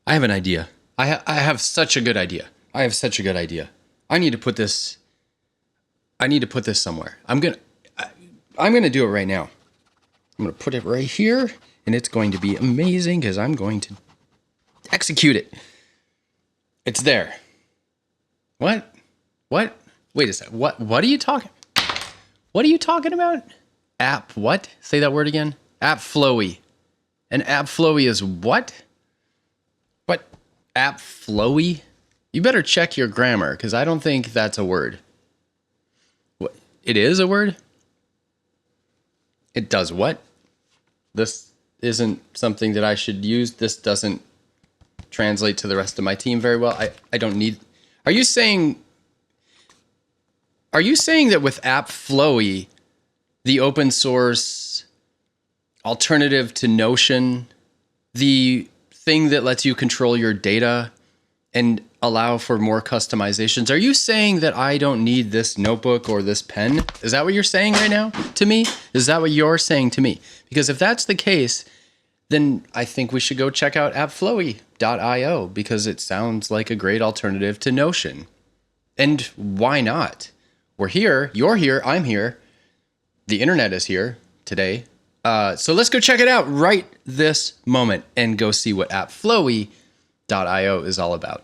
I have an idea. I have such a good idea. I have such a good idea. I need to put this. I need to put this somewhere. I'm gonna do it right now. I'm gonna put it right here, and it's going to be amazing because I'm going to execute it. It's there. What? What? Wait a second. What are you talking? What are you talking about? App what? Say that word again. Appflowy. And Appflowy is what? What? Appflowy? You better check your grammar because I don't think that's a word. What? It is a word? It does what? This isn't something that I should use. This doesn't translate to the rest of my team very well. I don't need... Are you saying that with Appflowy, the open source alternative to Notion, the thing that lets you control your data and allow for more customizations, are you saying that I don't need this notebook or this pen? Is that what you're saying right now to me? Is that what you're saying to me? Because if that's the case, then I think we should go check out appflowy.io because it sounds like a great alternative to Notion. And why not? We're here, you're here, I'm here. The internet is here today. So let's go check it out right this moment and go see what appflowy.io is all about.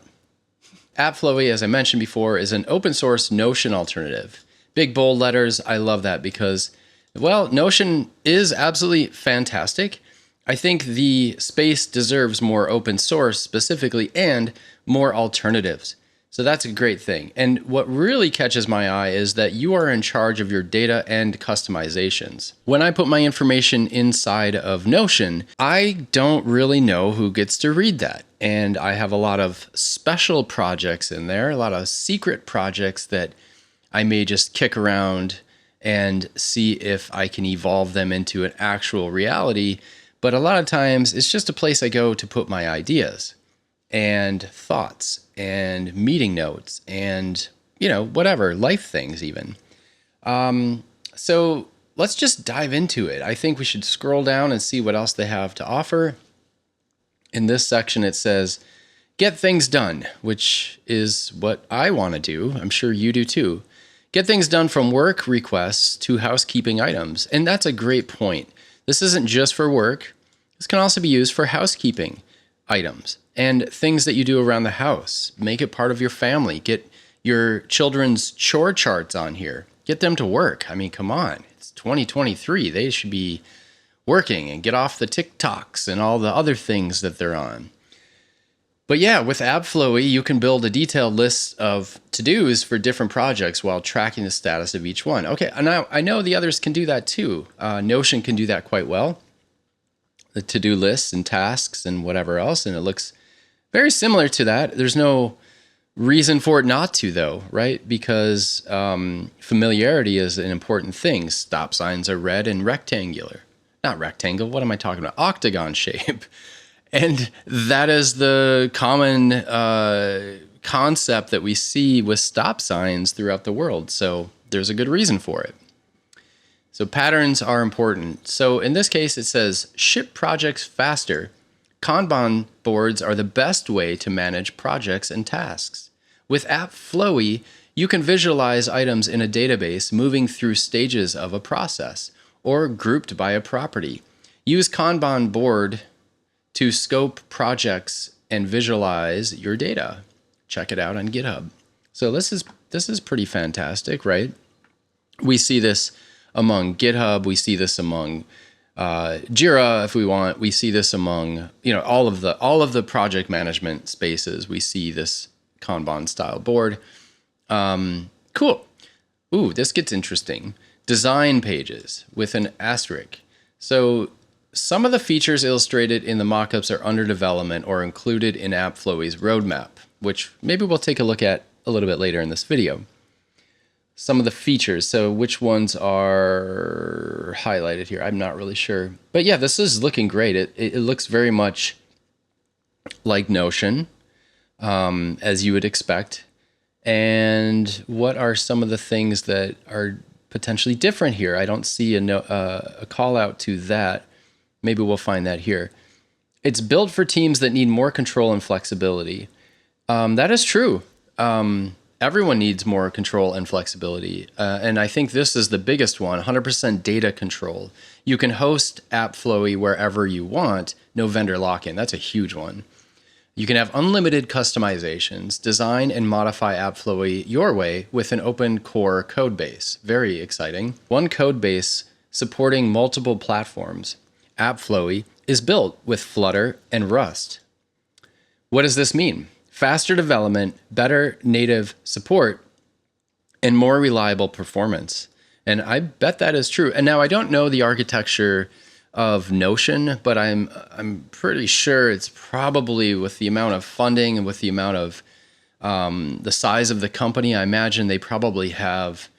Appflowy, as I mentioned before, is an open source Notion alternative. Big bold letters, I love that because, well, Notion is absolutely fantastic. I think the space deserves more open source specifically and more alternatives. So that's a great thing. And what really catches my eye is that you are in charge of your data and customizations. When I put my information inside of Notion, I don't really know who gets to read that. And I have a lot of special projects in there, a lot of secret projects that I may just kick around and see if I can evolve them into an actual reality. But a lot of times it's just a place I go to put my ideas and thoughts and meeting notes and, you know, whatever, life things even. So let's just dive into it. I think we should scroll down and see what else they have to offer. In this section, it says, get things done, which is what I want to do. I'm sure you do too. Get things done from work requests to housekeeping items. And that's a great point. This isn't just for work. This can also be used for housekeeping items and things that you do around the house. Make it part of your family. Get your children's chore charts on here. Get them to work. I mean, come on. It's 2023. They should be working and get off the TikToks and all the other things that they're on. But yeah, with Appflowy, you can build a detailed list of to-dos for different projects while tracking the status of each one. Okay, now I know the others can do that too. Notion can do that quite well. The to-do lists and tasks and whatever else, and it looks very similar to that. There's no reason for it not to, though, right? Because familiarity is an important thing. Stop signs are red and rectangular. Not rectangle, what am I talking about? Octagon shape. And that is the common concept that we see with stop signs throughout the world. So there's a good reason for it. So patterns are important. So in this case, it says, ship projects faster. Kanban boards are the best way to manage projects and tasks. With Appflowy, you can visualize items in a database moving through stages of a process or grouped by a property. Use Kanban board to scope projects and visualize your data. Check it out on GitHub. So this is pretty fantastic, right? We see this among GitHub. We see this among Jira, if we want. We see this among, you know, all of the project management spaces. We see this Kanban style board. Cool. Ooh, this gets interesting. Design pages with an asterisk. So some of the features illustrated in the mockups are under development or included in Appflowy's roadmap, which maybe we'll take a look at a little bit later in this video. Some of the features, so which ones are highlighted here? I'm not really sure. But yeah, this is looking great. It looks very much like Notion, as you would expect. And what are some of the things that are potentially different here? I don't see a call out to that. Maybe we'll find that here. It's built for teams that need more control and flexibility. That is true. Everyone needs more control and flexibility. And I think this is the biggest one, 100% data control. You can host Appflowy wherever you want, no vendor lock-in. That's a huge one. You can have unlimited customizations, design and modify Appflowy your way with an open core code base. Very exciting. One code base supporting multiple platforms. Appflowy is built with Flutter and Rust. What does this mean? Faster development, better native support, and more reliable performance. And I bet that is true. And now I don't know the architecture of Notion, but I'm pretty sure it's probably with the amount of funding and with the amount of the size of the company, I imagine they probably have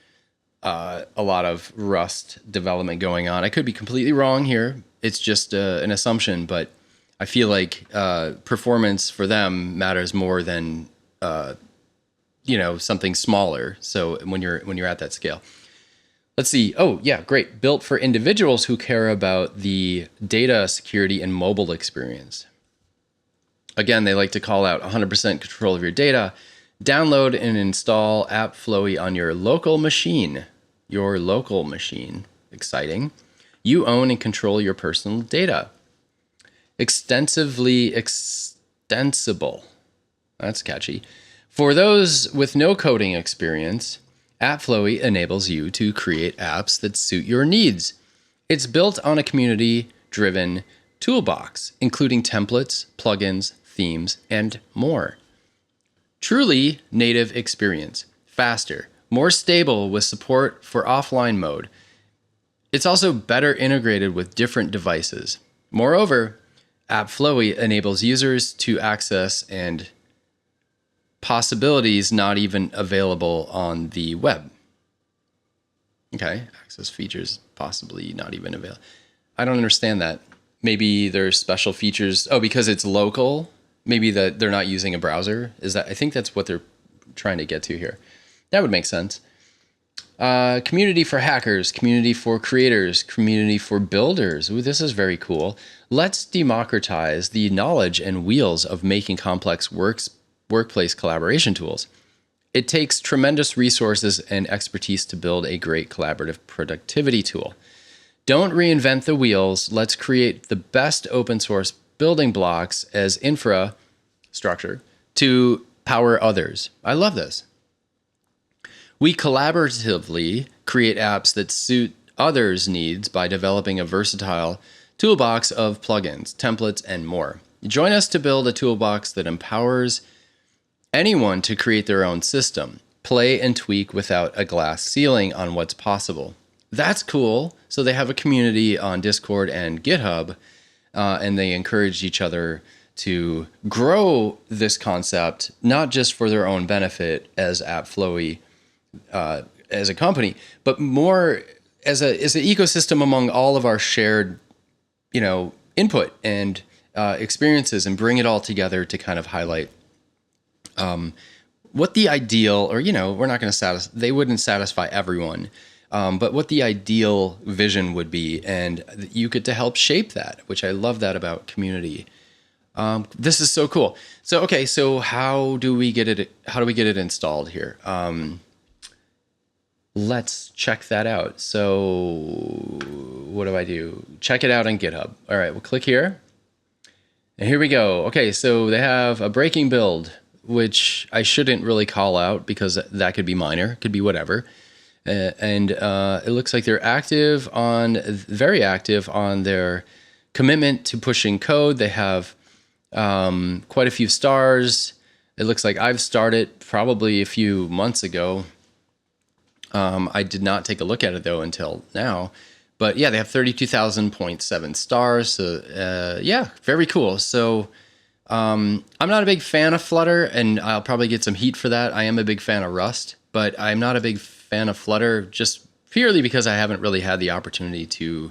a lot of Rust development going on. I could be completely wrong here. It's just an assumption, but I feel like performance for them matters more than something smaller. So when you're at that scale, let's see. Oh yeah, great. Built for individuals who care about the data security and mobile experience. Again, they like to call out 100% control of your data. Download and install Appflowy on your local machine. Your local machine. Exciting. You own and control your personal data. Extensively extensible. That's catchy. For those with no coding experience, Appflowy enables you to create apps that suit your needs. It's built on a community-driven toolbox, including templates, plugins, themes, and more. Truly native experience. Faster, more stable with support for offline mode. It's also better integrated with different devices. Moreover, Appflowy enables users to access and possibilities not even available on the web. Okay, access features possibly not even available. I don't understand that. Maybe there's special features. Oh, because it's local. Maybe that they're not using a browser. I think that's what they're trying to get to here. That would make sense. Community for hackers, community for creators, community for builders. Ooh, this is very cool. Let's democratize the knowledge and wheels of making complex workplace collaboration tools. It takes tremendous resources and expertise to build a great collaborative productivity tool. Don't reinvent the wheels. Let's create the best open source building blocks as infrastructure to power others. I love this. We collaboratively create apps that suit others' needs by developing a versatile toolbox of plugins, templates, and more. Join us to build a toolbox that empowers anyone to create their own system, play and tweak without a glass ceiling on what's possible. That's cool. So they have a community on Discord and GitHub, and they encourage each other to grow this concept, not just for their own benefit as Appflowy, as a company, but more as an ecosystem among all of our shared, input and experiences, and bring it all together to kind of highlight what the ideal, or we're not going to they wouldn't satisfy everyone, but what the ideal vision would be, and you get to help shape that, which I love that about community. This is so cool. So okay, so how do we get it installed here? Let's check that out. So what do I do? Check it out on GitHub. All right, we'll click here. And here we go. Okay, so they have a breaking build, which I shouldn't really call out because that could be minor, could be whatever. And it looks like they're very active on their commitment to pushing code. They have quite a few stars. It looks like I've started probably a few months ago. I did not take a look at it though until now, but yeah, they have 32,000.7 stars. So yeah, very cool. So I'm not a big fan of Flutter, and I'll probably get some heat for that. I am a big fan of Rust, but I'm not a big fan of Flutter just purely because I haven't really had the opportunity to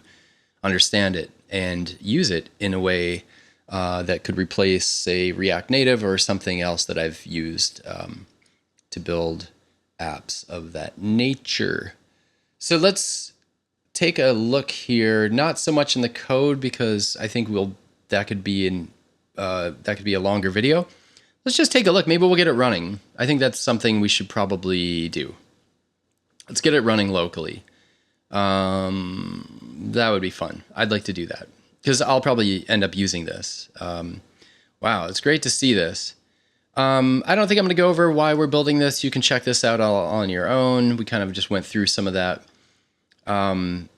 understand it and use it in a way that could replace, say, React Native or something else that I've used to build apps of that nature. So let's take a look here, not so much in the code because I think that could be a longer video. Let's just take a look. Maybe we'll get it running. I think that's something we should probably do. Let's get it running locally. That would be fun. I'd like to do that because I'll probably end up using this. Wow, it's great to see this. I don't think I'm going to go over why we're building this. You can check this out all on your own. We kind of just went through some of that. And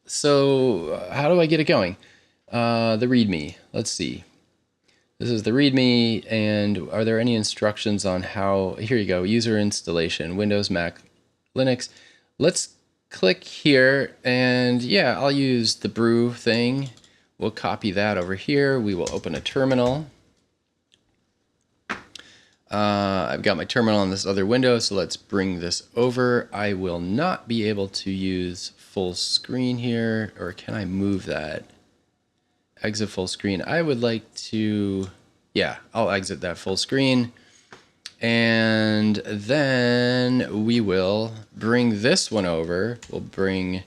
so how do I get it going? The README. Let's see. This is the README. And are there any instructions on how? Here you go. User installation, Windows, Mac, Linux. Let's click here. And yeah, I'll use the brew thing. We'll copy that over here. We will open a terminal. I've got my terminal on this other window, so let's bring this over. I will not be able to use full screen here, or can I move that? Exit full screen. I would like to, yeah, I'll exit that full screen. And then we will bring this one over. We'll bring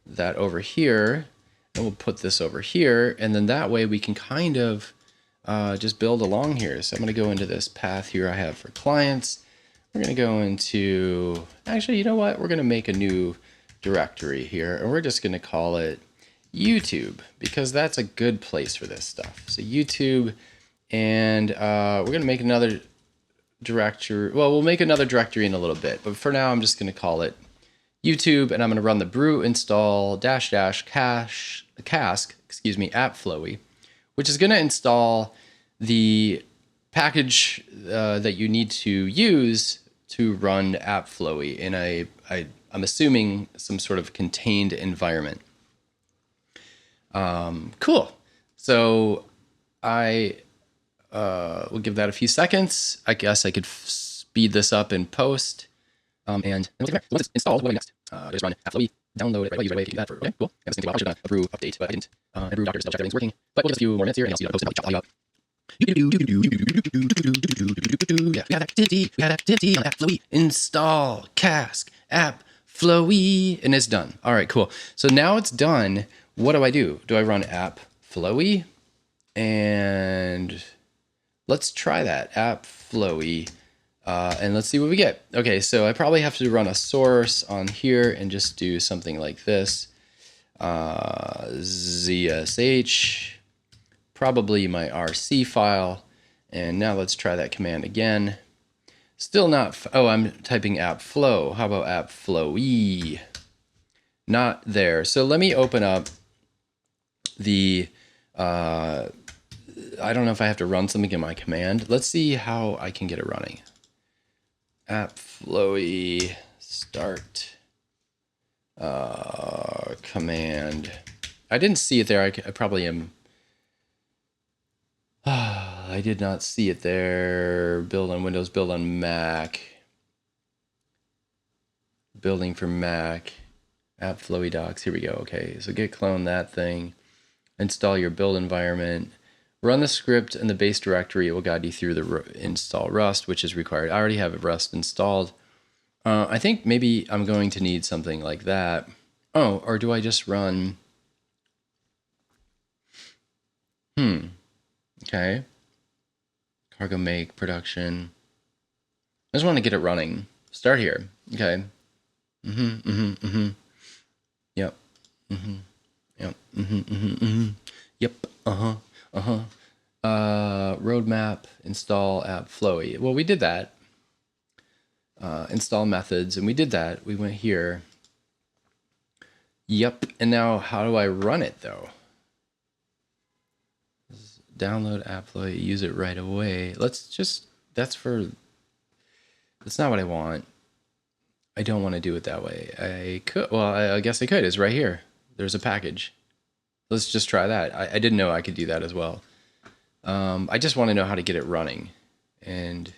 that over here, and we'll put this over here. And then that way we can kind of just build along here. So I'm going to go into this path here I have for clients. We're going to go into, actually, you know what? We're going to make a new directory here, and we're just going to call it YouTube, because that's a good place for this stuff. So YouTube, and we're going to make another directory. Well, we'll make another directory in a little bit, but for now I'm just going to call it YouTube, and I'm going to run the brew install cask, Appflowy, which is going to install the package that you need to use to run Appflowy in I'm assuming some sort of contained environment. Cool. So I will give that a few seconds. I guess I could speed this up in post. And once it's installed, what do I next? Just run Appflowy, download it right away. Use right away to do that for, okay, cool. I was thinking about I should have a brew update, but I didn't. And brew doctor still check everything's working. But we'll give a few more minutes here, and I'll see you on post, and I'll chop all you up. Yeah, we have activity on Appflowy. Install cask Appflowy, and it's done. All right, cool. So now it's done. What do? Do I run Appflowy? And let's try that, Appflowy. And let's see what we get. Okay, so I probably have to run a source on here and just do something like this. ZSH, probably my RC file. And now let's try that command again. Still not, oh, I'm typing Appflow. How about Appflowy? Not there. So let me open up the, I don't know if I have to run something in my command. Let's see how I can get it running. Appflowy start command. I didn't see it there. I probably am. I did not see it there. Build on Windows, build on Mac. Building for Mac. Appflowy docs. Here we go. Okay, so git clone that thing. Install your build environment. Run the script in the base directory. It will guide you through the install Rust, which is required. I already have Rust installed. I think maybe I'm going to need something like that. Oh, or do I just run? Okay. Cargo make production. I just want to get it running. Start here. Okay. Yep. Yep. Yep. Roadmap, install Appflowy. Well, we did that. Install methods, and we did that. We went here. Yep. And now how do I run it though? Download Appflowy, use it right away. Let's just, that's not what I want. I don't want to do it that way. I could, well, I guess I could. It's right here. There's a package. Let's just try that. I didn't know I could do that as well. I just want to know how to get it running. And,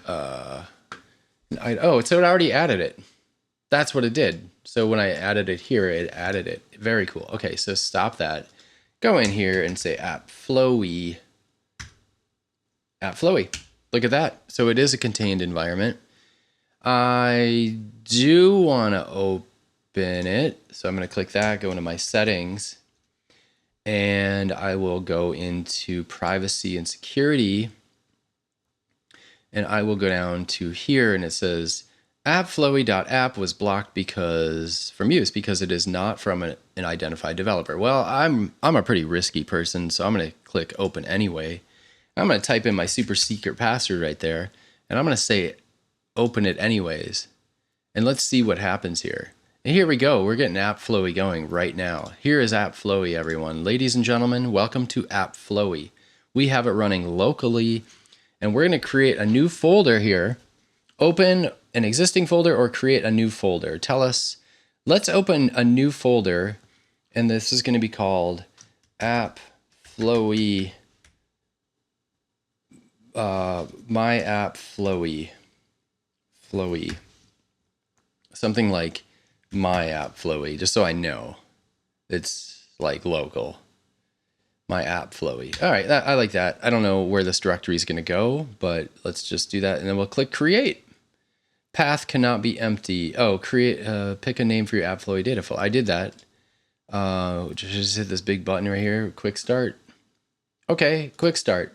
oh, so it already added it. That's what it did. So when I added it here, it added it. Very cool. Okay, so stop that. Go in here and say Appflowy. Appflowy. Look at that. So it is a contained environment. I do want to open it. So I'm going to click that, go into my settings. And I will go into privacy and security. And I will go down to here, and it says appflowy.app was blocked because from use because it is not from an identified developer. Well, I'm a pretty risky person, so I'm going to click open anyway. I'm going to type in my super secret password right there, and I'm going to say open it anyways. And let's see what happens here. And here we go. We're getting Appflowy going right now. Here is Appflowy, everyone. Ladies and gentlemen, welcome to Appflowy. We have it running locally, and we're going to create a new folder here. Open an existing folder or create a new folder. Tell us, let's open a new folder, and this is going to be called Appflowy, my Appflowy, Flowy. Something like my Appflowy, just so I know it's like local. My Appflowy. All right, I like that. I don't know where this directory is going to go, but let's just do that, and then we'll click create. Path cannot be empty. Oh, create. Pick a name for your Appflowy data file. I did that. Just hit this big button right here. Quick start. Okay, quick start.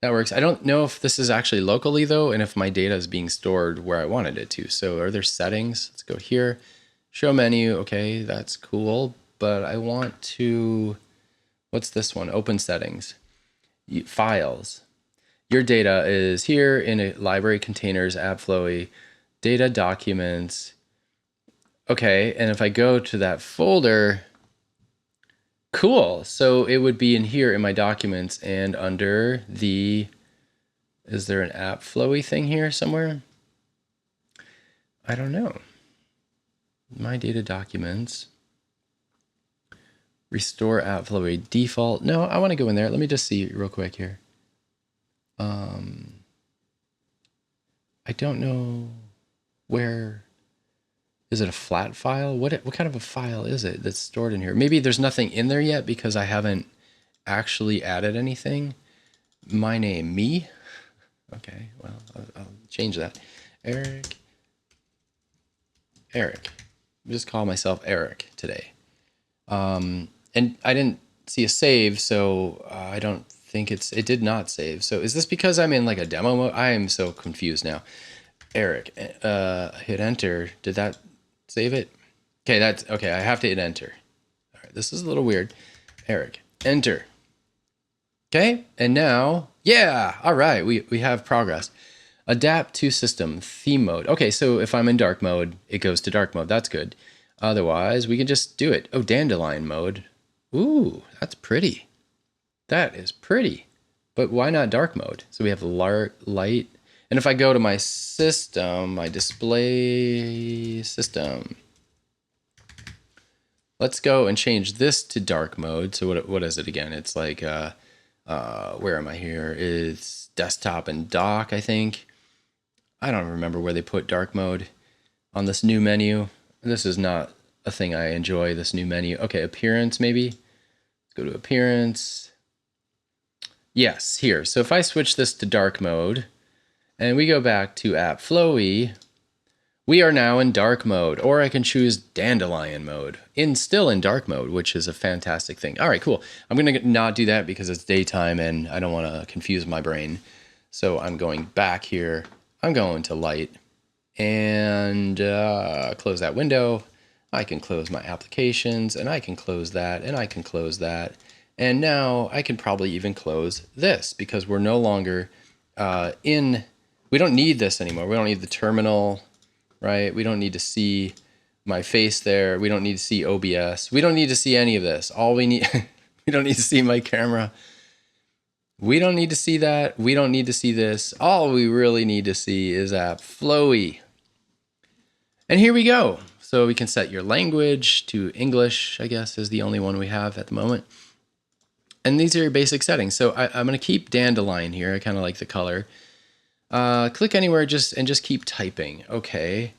That works. I don't know if this is actually locally though, and if my data is being stored where I wanted it to. So are there settings? Let's go here. Show menu. Okay, that's cool. But I want to, what's this one? Open settings. Files. Your data is here in a library containers, Appflowy, data documents. Okay, and if I go to that folder, cool. So it would be in here in my documents and under the, is there an Appflowy thing here somewhere? I don't know. My data documents. Restore Appflowy default. No, I want to go in there. Let me just see real quick here. I don't know where. Is it a flat file? What kind of a file is it that's stored in here? Maybe there's nothing in there yet because I haven't actually added anything. My name, me. Okay, well, I'll change that. Eric. Just call myself Eric today. And I didn't see a save, so I don't think it did not save. So is this because I'm in like a demo mode? I am so confused now. Eric, hit enter. Did that save it? Okay, that's okay. I have to hit enter. All right, this is a little weird. Eric, enter. Okay, and now, yeah, all right, we have progress. Adapt to system theme mode. Okay, so if I'm in dark mode, it goes to dark mode. That's good. Otherwise, we can just do it. Oh, dandelion mode. Ooh, that's pretty. That is pretty. But why not dark mode? So we have light. And if I go to my system, my display system, let's go and change this to dark mode. So what is it again? It's like, where am I here? It's desktop and dock, I think. I don't remember where they put dark mode on this new menu. This is not a thing I enjoy, this new menu. Okay, appearance maybe. Let's go to appearance. Yes, here. So if I switch this to dark mode and we go back to Appflowy, we are now in dark mode, or I can choose dandelion mode, still in dark mode, which is a fantastic thing. All right, cool. I'm going to not do that because it's daytime and I don't want to confuse my brain. So I'm going back here. I'm going to light and close that window. I can close my applications and I can close that and I can close that. And now I can probably even close this because we're no longer we don't need this anymore. We don't need the terminal, right? We don't need to see my face there. We don't need to see OBS. We don't need to see any of this. All we need, we don't need to see my camera. We don't need to see that. We don't need to see this. All we really need to see is Appflowy. And here we go. So we can set your language to English, I guess, is the only one we have at the moment. And these are your basic settings. So I'm going to keep dandelion here. I kind of like the color. Click anywhere and just keep typing. Okay.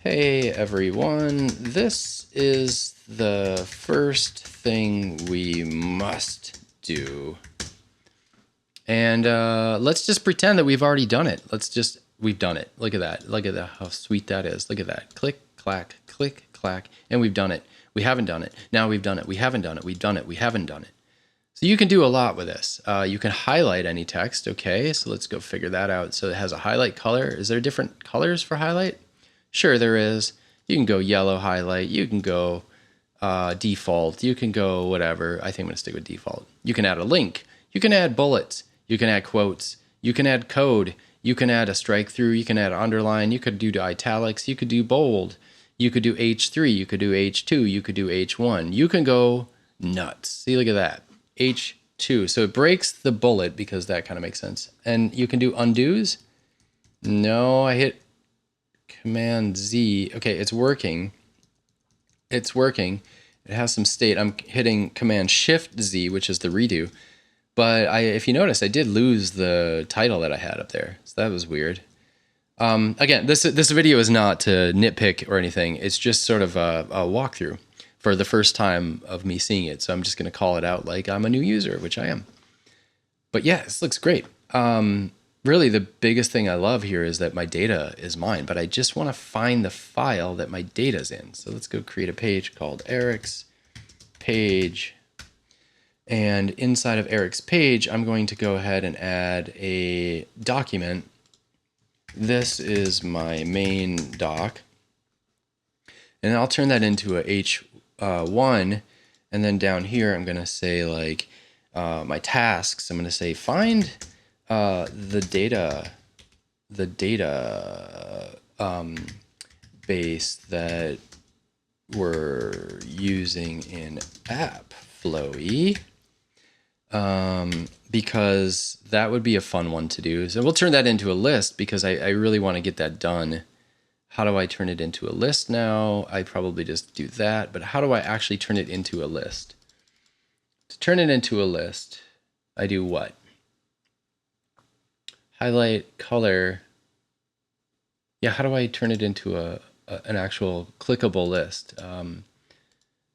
Hey, everyone. This is the first thing we must do. And let's just pretend that we've already done it. We've done it. Look at that. Look at that, how sweet that is. Look at that. Click, clack, and we've done it. We haven't done it. Now we've done it. We haven't done it. We've done it. We haven't done it. So you can do a lot with this. You can highlight any text. Okay, so let's go figure that out. So it has a highlight color. Is there different colors for highlight? Sure, there is. You can go yellow highlight. You can go default. You can go whatever. I think I'm going to stick with default. You can add a link. You can add bullets. You can add quotes. You can add code. You can add a strike through. You can add underline. You could do italics. You could do bold. You could do H3. You could do H2. You could do H1. You can go nuts. See, look at that. H2. So it breaks the bullet because that kind of makes sense. And you can do undos. No, I hit Command Z. Okay, it's working. It's working. It has some state. I'm hitting Command Shift Z, which is the redo. But if you notice, I did lose the title that I had up there. So that was weird. Again, this video is not to nitpick or anything. It's just sort of a walkthrough for the first time of me seeing it. So I'm just going to call it out like I'm a new user, which I am. But yeah, this looks great. Really, the biggest thing I love here is that my data is mine, but I just want to find the file that my data's in. So let's go create a page called Eric's page. And inside of Eric's page, I'm going to go ahead and add a document. This is my main doc. And I'll turn that into a H1. And then down here, I'm going to say like my tasks. I'm going to say find the data base that we're using in Appflowy. Because that would be a fun one to do. So we'll turn that into a list because I really want to get that done. How do I turn it into a list now? I probably just do that, but how do I actually turn it into a list? To turn it into a list, I do what? Highlight, color. Yeah, how do I turn it into an actual clickable list?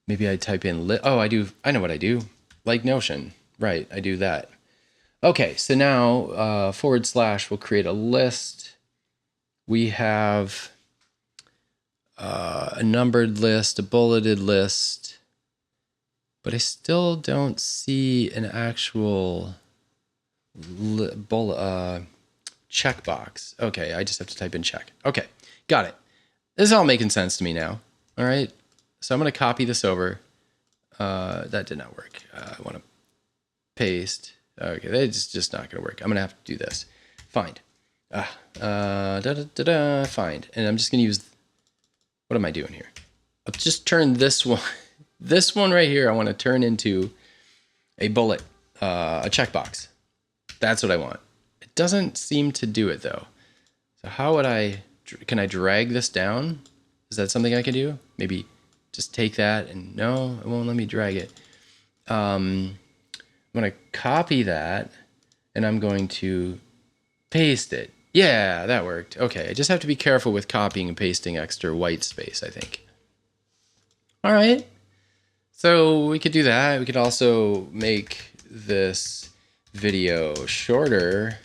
Maybe I type in I know what I do. Like Notion. Right, I do that. Okay, so now / we'll create a list. We have a numbered list, a bulleted list, but I still don't see an actual checkbox. Okay, I just have to type in check. Okay, got it. This is all making sense to me now. All right, so I'm going to copy this over. That did not work. I want to paste. Okay, that's just not going to work. I'm going to have to do this. Find. Find. And I'm just going to use, what am I doing here? I'll just turn this one, this one right here, I want to turn into a bullet, a checkbox. That's what I want. It doesn't seem to do it though. So how would can I drag this down? Is that something I can do? Maybe just take that and no, it won't let me drag it. I'm going to copy that and I'm going to paste it. Yeah, that worked. Okay, I just have to be careful with copying and pasting extra white space, I think. All right. So we could do that. We could also make this video shorter,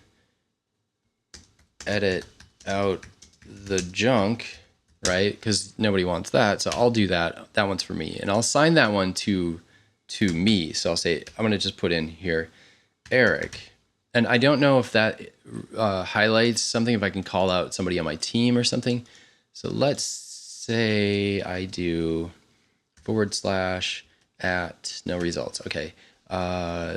edit out the junk, right? Because nobody wants that. So I'll do that. That one's for me. And I'll assign that one to me. So I'll say, I'm going to just put in here, Eric. And I don't know if that highlights something, if I can call out somebody on my team or something. So let's say I do / at no results. Okay.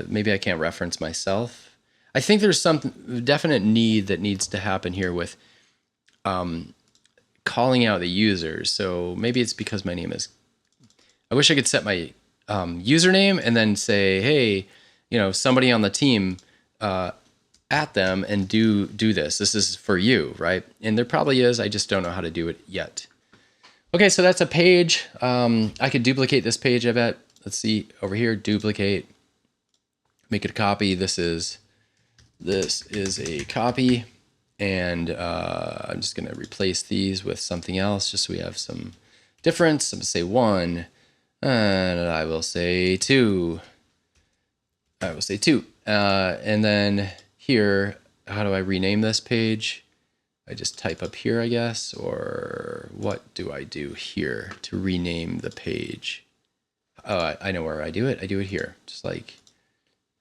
Maybe I can't reference myself. I think there's some definite need that needs to happen here with calling out the users. So maybe it's because my name is, I wish I could set my username and then say, hey, somebody on the team, at them and do this. This is for you, right? And there probably is. I just don't know how to do it yet. Okay, so that's a page. I could duplicate this page, I bet. Let's see over here, duplicate, make it a copy. This is a copy. And I'm just gonna replace these with something else just so we have some difference. I'm gonna say 1, and I will say 2. I will say 2. And then here, how do I rename this page? I just type up here, I guess, or what do I do here to rename the page? Oh, I know where I do it. I do it here, just like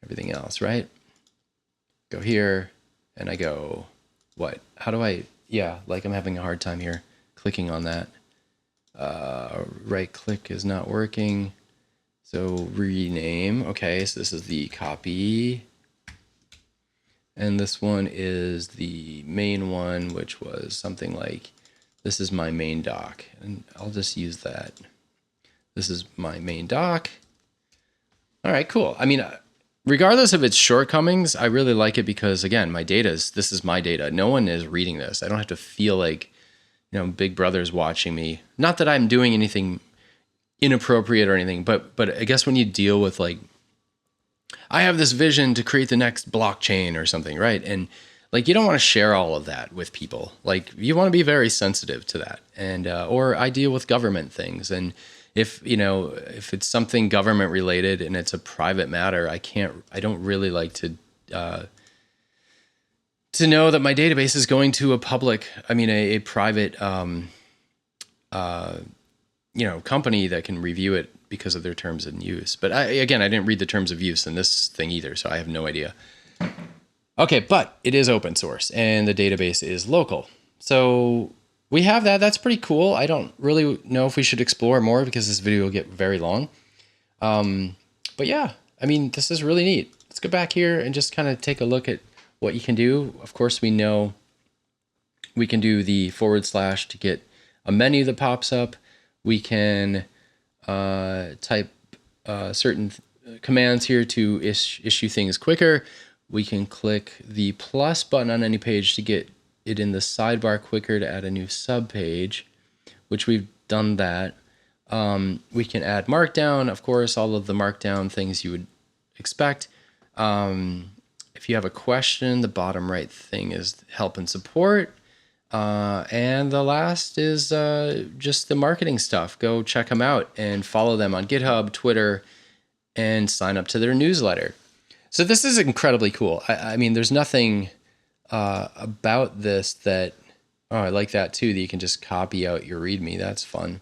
everything else, right? Go here and I go, what? How do I, yeah, like I'm having a hard time here clicking on that. Right click is not working. So rename. Okay, so this is the copy. And this one is the main one, which was something like, this is my main doc. And I'll just use that. This is my main doc. All right, cool. I mean, regardless of its shortcomings, I really like it because, again, this is my data. No one is reading this. I don't have to feel like, Big Brother's watching me. Not that I'm doing anything inappropriate or anything, but I guess when you deal with like, I have this vision to create the next blockchain or something, right? And like, you don't want to share all of that with people. Like, you want to be very sensitive to that. And or I deal with government things, and if it's something government related and it's a private matter, I don't really like to know that my database is going to a private company that can review it because of their terms of use. But I didn't read the terms of use in this thing either, so I have no idea. Okay, but it is open source and the database is local. So we have that. That's pretty cool. I don't really know if we should explore more because this video will get very long. But yeah, I mean, this is really neat. Let's go back here and just kind of take a look at what you can do. Of course, we know we can do the / to get a menu that pops up. We can type certain commands here to issue things quicker. We can click the plus button on any page to get it in the sidebar quicker to add a new sub page, which we've done that. We can add markdown, of course, all of the markdown things you would expect. If you have a question, the bottom right thing is help and support. And the last is just the marketing stuff. Go check them out and follow them on GitHub, Twitter, and sign up to their newsletter. So this is incredibly cool. I mean, there's nothing about this that, I like that too, that you can just copy out your README. That's fun.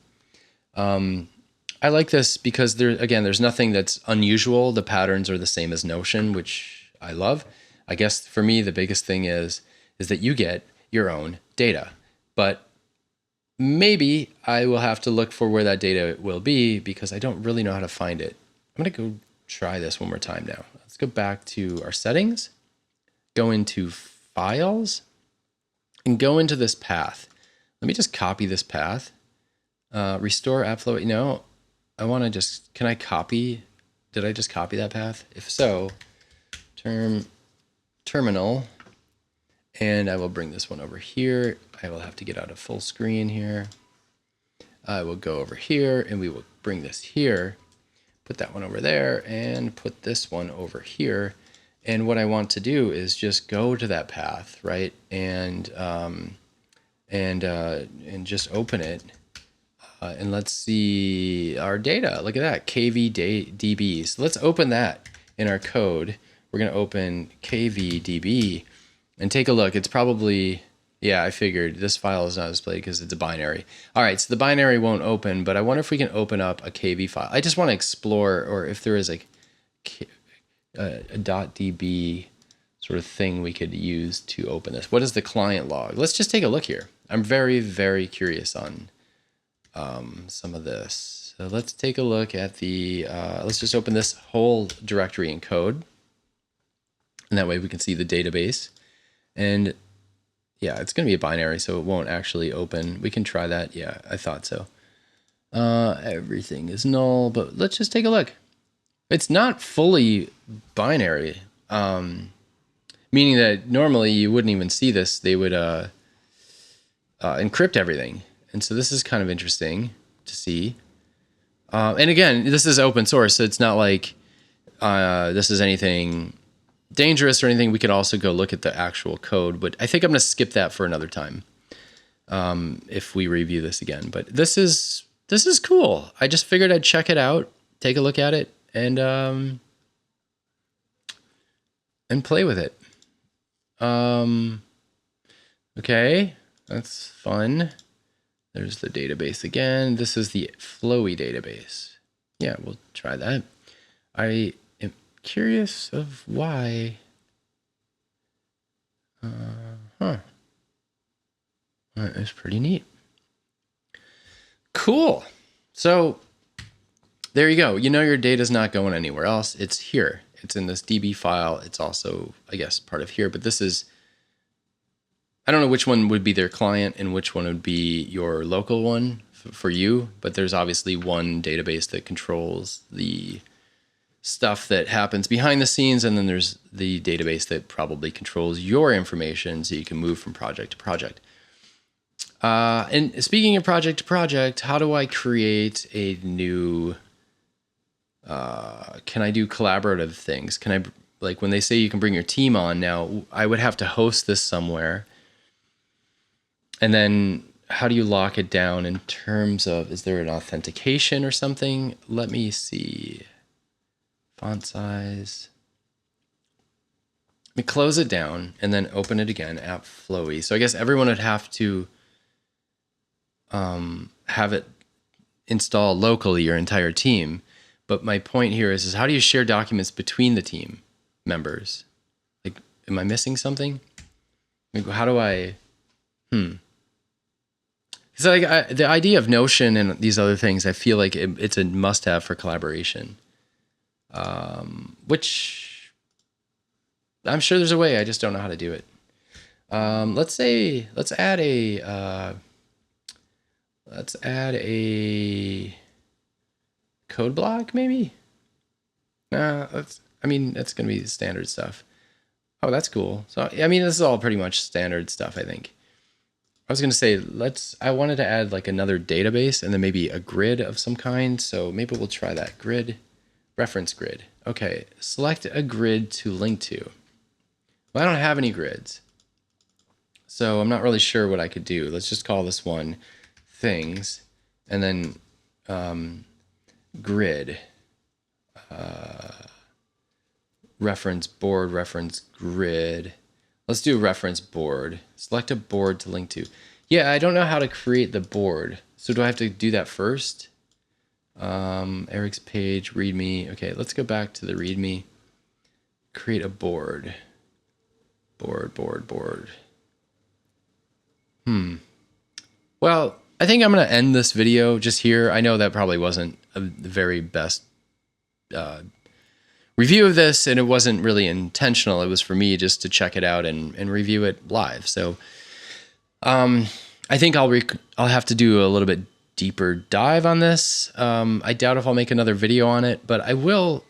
I like this because there's nothing that's unusual. The patterns are the same as Notion, which I love. I guess for me, the biggest thing is that you get your own data, but maybe I will have to look for where that data will be because I don't really know how to find it. I'm going to go try this one more time now. Let's go back to our settings, go into files, and go into this path. Let me just copy this path. Restore Appflowy. No, I want to just, can I copy? Did I just copy that path? If so, terminal, and I will bring this one over here. I will have to get out of full screen here. I will go over here and we will bring this here, put that one over there and put this one over here. And what I want to do is just go to that path, right? And just open it. And let's see our data. Look at that, KVDB. So let's open that in our code. We're going to open KVDB and take a look. It's probably, yeah, I figured this file is not displayed because it's a binary. All right, so the binary won't open, but I wonder if we can open up a KV file. I just want to explore, or if there is a .db sort of thing we could use to open this. What is the client log? Let's just take a look here. I'm very, very curious on some of this. So let's take a look at the, let's just open this whole directory in code. And that way we can see the database. And yeah, it's going to be a binary, so it won't actually open. We can try that. Yeah, I thought so. Everything is null, but let's just take a look. It's not fully binary, meaning that normally you wouldn't even see this. They would encrypt everything. And so this is kind of interesting to see. And again, this is open source, so it's not like this is anything dangerous or anything. We could also go look at the actual code, but I think I'm going to skip that for another time if we review this again. But this is cool. I just figured I'd check it out, take a look at it, and play with it. Okay, that's fun. There's the database again. This is the Flowy database. Yeah, we'll try that. I curious of why. That is pretty neat. Cool. So there you go. You know your data's not going anywhere else. It's here. It's in this DB file. It's also, I guess, part of here. But this is, I don't know which one would be their client and which one would be your local one for you. But there's obviously one database that controls the stuff that happens behind the scenes. And then there's the database that probably controls your information so you can move from project to project. And speaking of project to project, how do I create a new, can I do collaborative things? Can I, like when they say you can bring your team on now, I would have to host this somewhere. And then how do you lock it down in terms of, is there an authentication or something? Let me see. Font size. Let me close it down and then open it again, Appflowy. So I guess everyone would have to have it install locally, your entire team. But my point here is how do you share documents between the team members? Like, am I missing something? Like, how do I, Because like the idea of Notion and these other things, I feel like it's a must-have for collaboration, which I'm sure there's a way. I just don't know how to do it. Let's add a code block, maybe. That's going to be standard stuff. Oh, that's cool. So, I mean, this is all pretty much standard stuff, I think. I was going to say, I wanted to add like another database and then maybe a grid of some kind. So maybe we'll try that grid, reference grid. Okay. Select a grid to link to. Well, I don't have any grids, so I'm not really sure what I could do. Let's just call this one things, and then grid, reference board, reference grid. Let's do reference board. Select a board to link to. Yeah, I don't know how to create the board. So do I have to do that first? Eric's page, readme. Okay, let's go back to the readme. Create a board. Board. Well, I think I'm going to end this video just here. I know that probably wasn't the very best review of this, and it wasn't really intentional. It was for me just to check it out and review it live. So I think I'll have to do a little bit deeper dive on this. I doubt if I'll make another video on it, but I will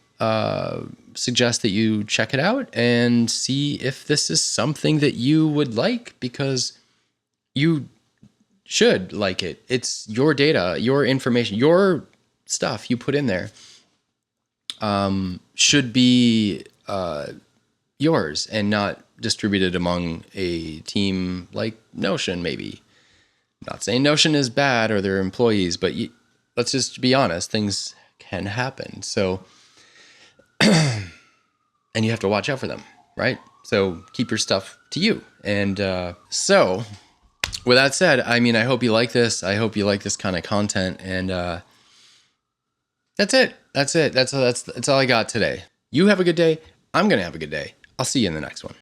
suggest that you check it out and see if this is something that you would like, because you should like it. It's your data, your information, your stuff you put in there should be yours and not distributed among a team like Notion, maybe. I'm not saying Notion is bad or their employees, but let's just be honest, things can happen. So, and you have to watch out for them, right? So keep your stuff to you. And so with that said, I mean, I hope you like this. I hope you like this kind of content. And that's it. That's all I got today. You have a good day. I'm going to have a good day. I'll see you in the next one.